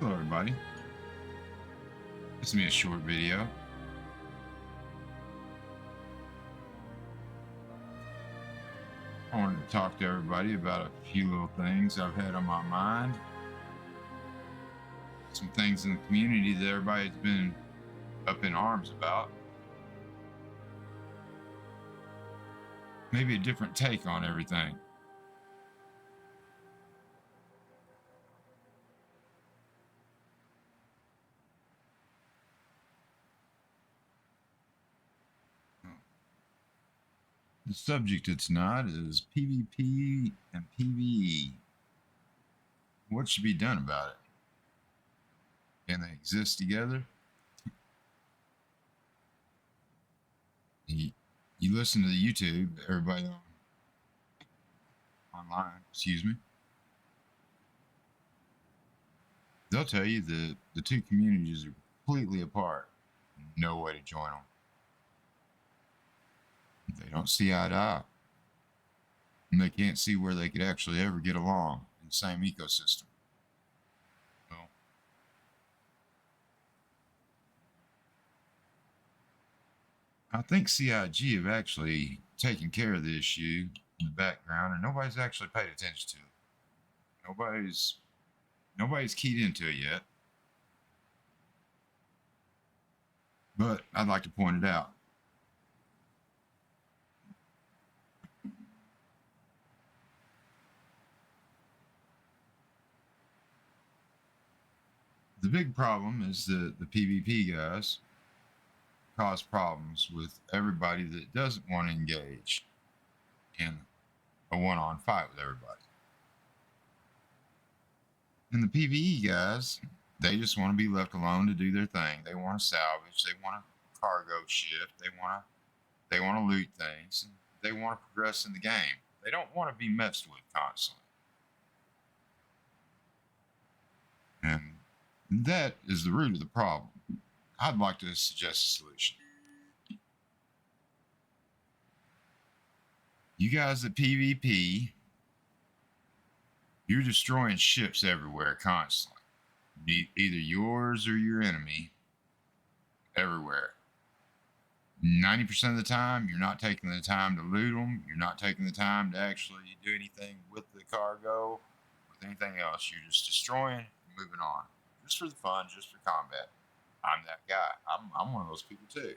Hello everybody, this is me a short video. I wanted to talk to everybody about a few little things I've had on my mind. Some things in the community that everybody's been up in arms about. Maybe a different take on everything. The subject it's not is PvP and PvE. What should be done about it? Can they exist together? You listen to the YouTube, everybody online, excuse me. They'll tell you that the two communities are completely apart. No way to join them. They don't see eye to eye. And they can't see where they could actually ever get along in the same ecosystem. Well, I think CIG have actually taken care of the issue in the background, and nobody's actually paid attention to it. Nobody's keyed into it yet. But I'd like to point it out. The big problem is that the PvP guys cause problems with everybody that doesn't want to engage in a one-on fight with everybody. And the PvE guys, they just want to be left alone to do their thing. They want to salvage, they want to cargo shift, they want to loot things, and they want to progress in the game. They don't want to be messed with constantly. And that is the root of the problem. I'd like to suggest a solution. You guys at PvP, you're destroying ships everywhere constantly. Either yours or your enemy, everywhere. 90% of the time, you're not taking the time to loot them. You're not taking the time to actually do anything with the cargo, with anything else. You're just destroying and moving on. Just for the fun, just for combat. I'm that guy. I'm one of those people too.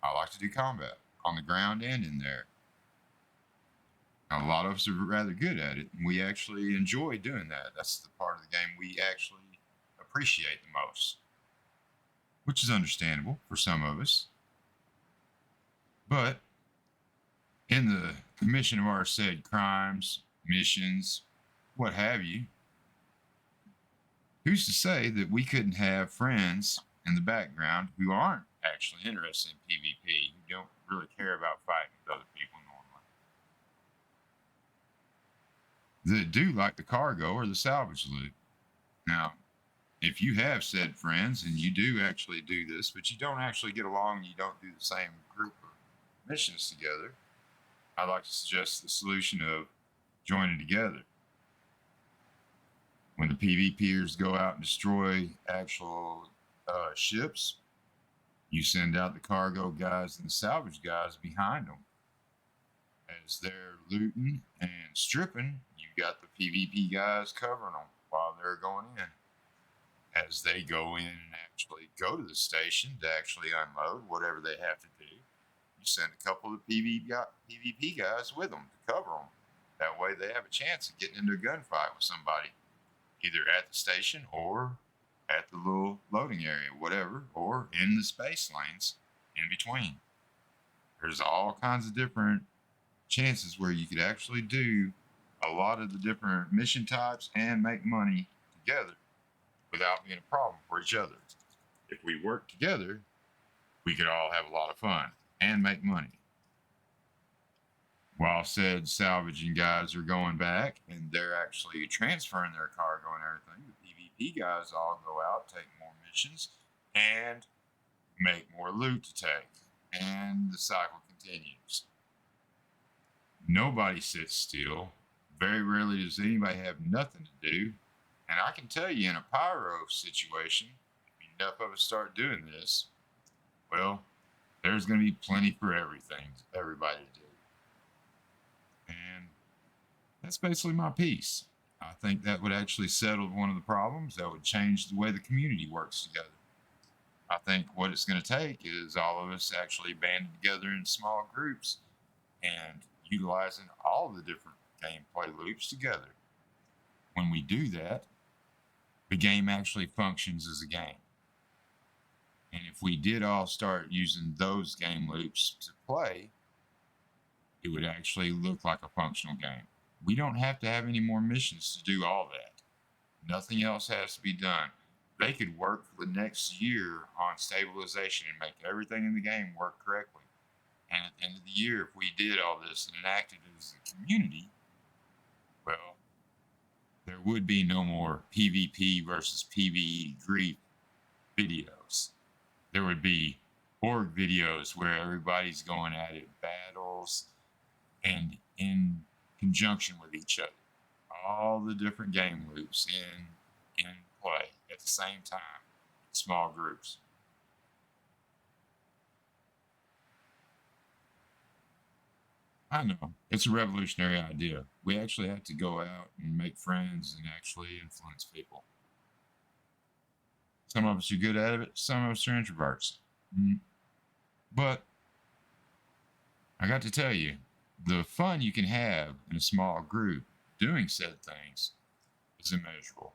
I like to do combat on the ground and in there. Now, a lot of us are rather good at it, and we actually enjoy doing that. That's the part of the game we actually appreciate the most, which is understandable for some of us. But in the commission of our said crimes, missions, what have you, who's to say that we couldn't have friends in the background who aren't actually interested in PvP, who don't really care about fighting with other people normally, that do like the cargo or the salvage loot? Now, if you have said friends and you do actually do this, but you don't actually get along and you don't do the same group of missions together, I'd like to suggest the solution of joining together. When the PvPers go out and destroy actual ships, you send out the cargo guys and the salvage guys behind them. As they're looting and stripping, you got the PvP guys covering them while they're going in. As they go in and actually go to the station to actually unload whatever they have to do, you send a couple of PvP guys with them to cover them. That way they have a chance of getting into a gunfight with somebody, either at the station or at the little loading area, whatever, or in the space lanes in between. There's all kinds of different chances where you could actually do a lot of the different mission types and make money together without being a problem for each other. If we work together, we could all have a lot of fun and make money. While said salvaging guys are going back and they're actually transferring their cargo and everything, the PvP guys all go out, take more missions, and make more loot to take. And the cycle continues. Nobody sits still. Very rarely does anybody have nothing to do. And I can tell you in a pyro situation, if enough of us start doing this, well, there's going to be plenty for everybody to do. And that's basically my piece. I think that would actually settle one of the problems. That would change the way the community works together. I think what it's going to take is all of us actually banding together in small groups and utilizing all the different gameplay loops together. When we do that, the game actually functions as a game. And if we did all start using those game loops to play, it would actually look like a functional game. We don't have to have any more missions to do all that. Nothing else has to be done. They could work for the next year on stabilization and make everything in the game work correctly. And at the end of the year, if we did all this and enacted it as a community, well, there would be no more PvP versus PvE grief videos. There would be org videos where everybody's going at it, battles, and in conjunction with each other. All the different game loops in play at the same time, in small groups. I know, it's a revolutionary idea. We actually have to go out and make friends and actually influence people. Some of us are good at it, some of us are introverts. But I got to tell you, the fun you can have in a small group doing said things is immeasurable.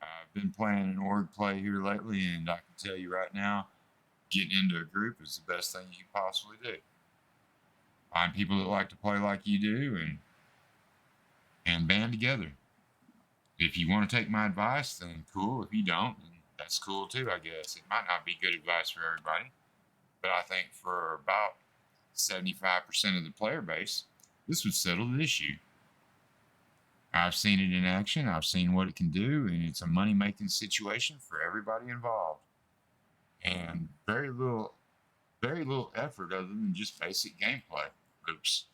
I've been playing an org play here lately, and I can tell you right now, getting into a group is the best thing you can possibly do. Find people that like to play like you do and band together. If you want to take my advice, then cool. If you don't, then that's cool too, I guess. It might not be good advice for everybody, but I think for about 75% of the player base, this would settle the issue. I've seen it in action. I've seen what it can do, and it's a money-making situation for everybody involved. And very little effort other than just basic gameplay. Oops.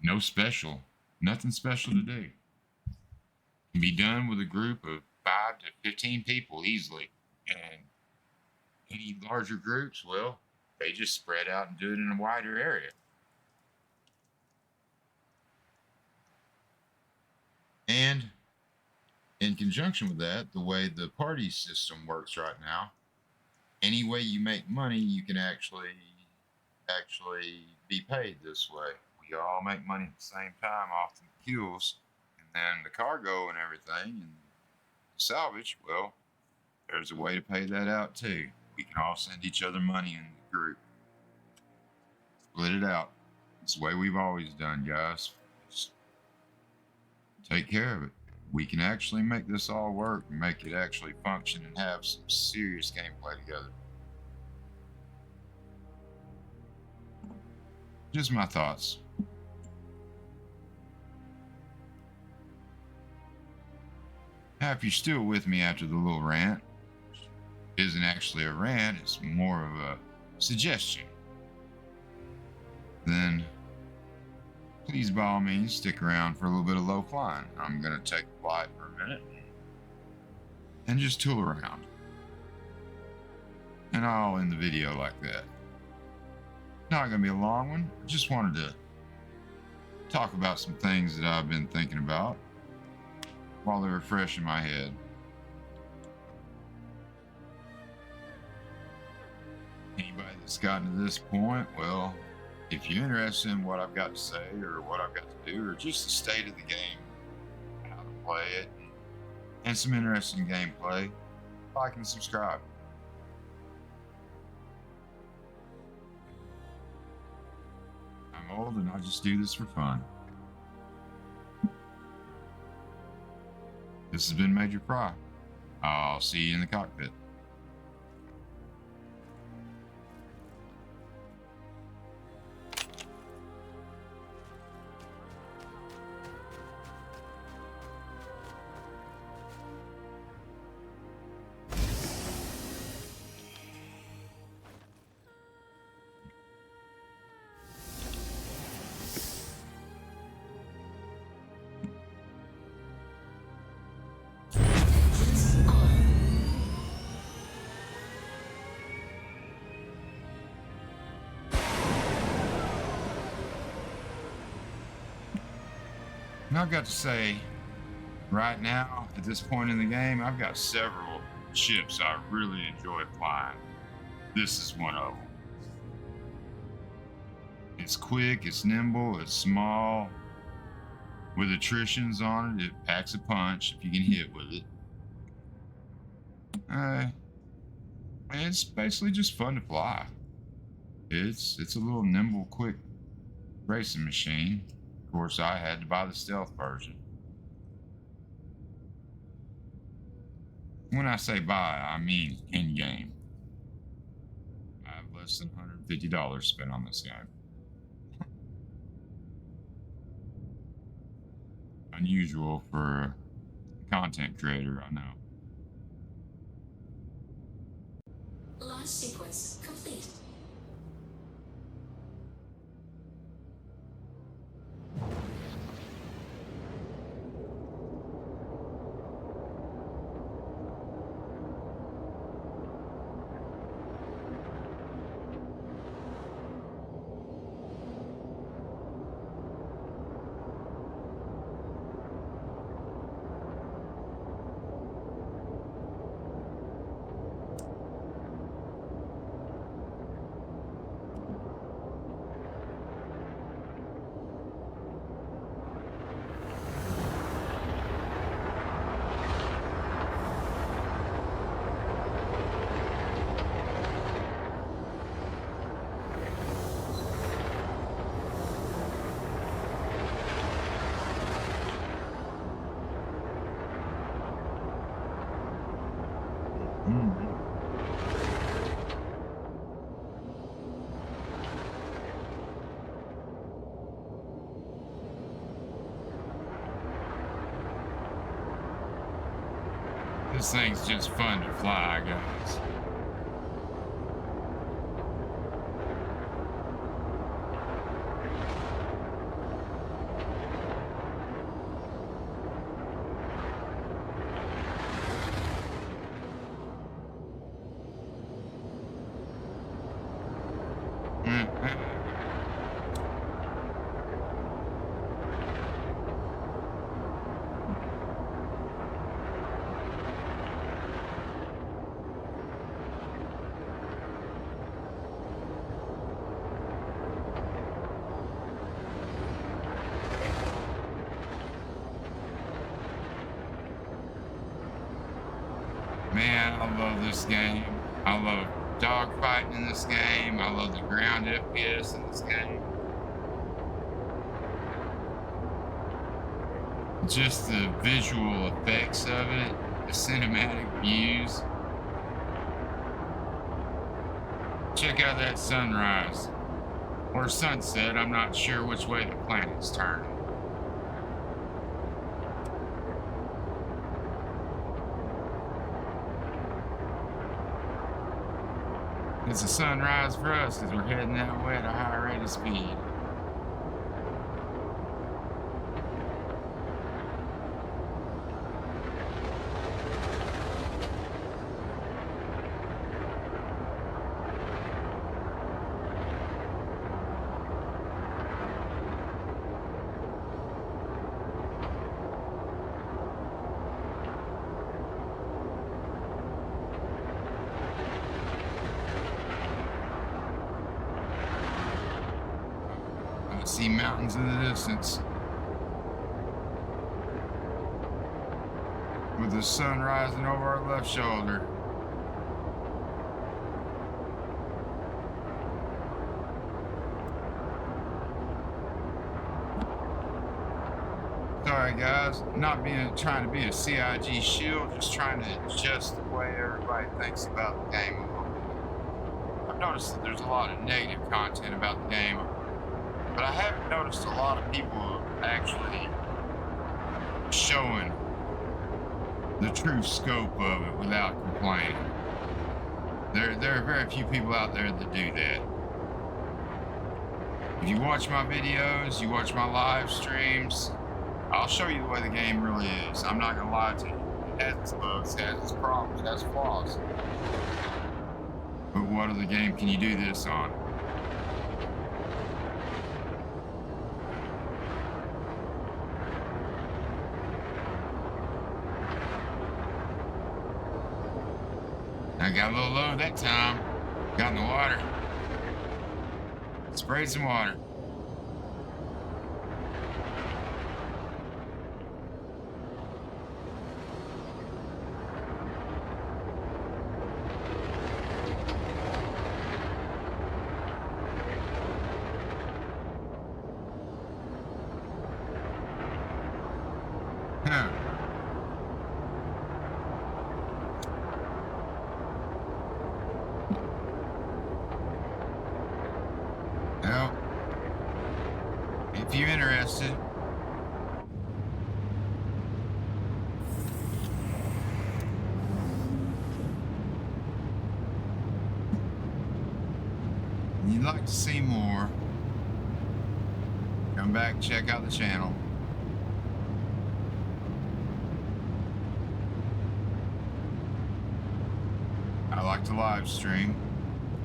No special. Nothing special to do. Can be done with a group of 5 to 15 people easily. And any larger groups, well, they just spread out and do it in a wider area. And in conjunction with that, the way the party system works right now, any way you make money, you can actually be paid this way. We all make money at the same time off the fuels, and then the cargo and everything, and the salvage. Well, there's a way to pay that out too. We can all send each other money in the group. Split it out. It's the way we've always done, guys. Just take care of it. We can actually make this all work and make it actually function and have some serious gameplay together. Just my thoughts. Now, if you're still with me after the little rant, it isn't actually a rant, it's more of a suggestion, then please, by all means, stick around for a little bit of low flying. I'm going to take a flight for a minute and just tool around. And I'll end the video like that. Not going to be a long one. I just wanted to talk about some things that I've been thinking about while they're fresh in my head. Anybody that's gotten to this point, well, if you're interested in what I've got to say or what I've got to do or just the state of the game, how to play it, and some interesting gameplay, like and subscribe. I'm old and I just do this for fun. This has been Major Fry. I'll see you in the cockpit. And I've got to say, right now, at this point in the game, I've got several ships I really enjoy flying. This is one of them. It's quick, it's nimble, it's small. With attritions on it, it packs a punch if you can hit with it. It's basically just fun to fly. It's a little nimble, quick racing machine. Of course, I had to buy the stealth version. When I say buy, I mean in-game. I have less than $150 spent on this game. Unusual for a content creator, I know. Launch sequence complete. This thing's just fun to fly, guys. Man, I love this game. I love dogfighting in this game. I love the ground FPS in this game. Just the visual effects of it, the cinematic views. Check out that sunrise. Or sunset, I'm not sure which way the planet's turning. It's a sunrise for us because we're heading that way at a high rate of speed. See mountains in the distance with the sun rising over our left shoulder. Sorry guys, not trying to be a CIG shield, just trying to adjust the way everybody thinks about the game a little bit. I've noticed that there's a lot of negative content about the game, but I haven't noticed a lot of people actually showing the true scope of it without complaining. There are very few people out there that do that. If you watch my videos, you watch my live streams, I'll show you the way the game really is. I'm not gonna lie to you. It has its bugs, it has its problems, it has flaws. But what other game can you do this on? I got a little low that time. Got in the water. Sprayed some water. Huh. Well, if you're interested, and you'd like to see more, come back, check out the channel. I like to live stream.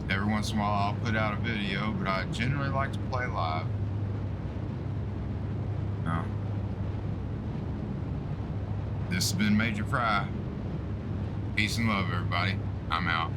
Every once in a while I'll put out a video, but I generally like to play live. Oh. This has been Major Fry. Peace and love, everybody. I'm out.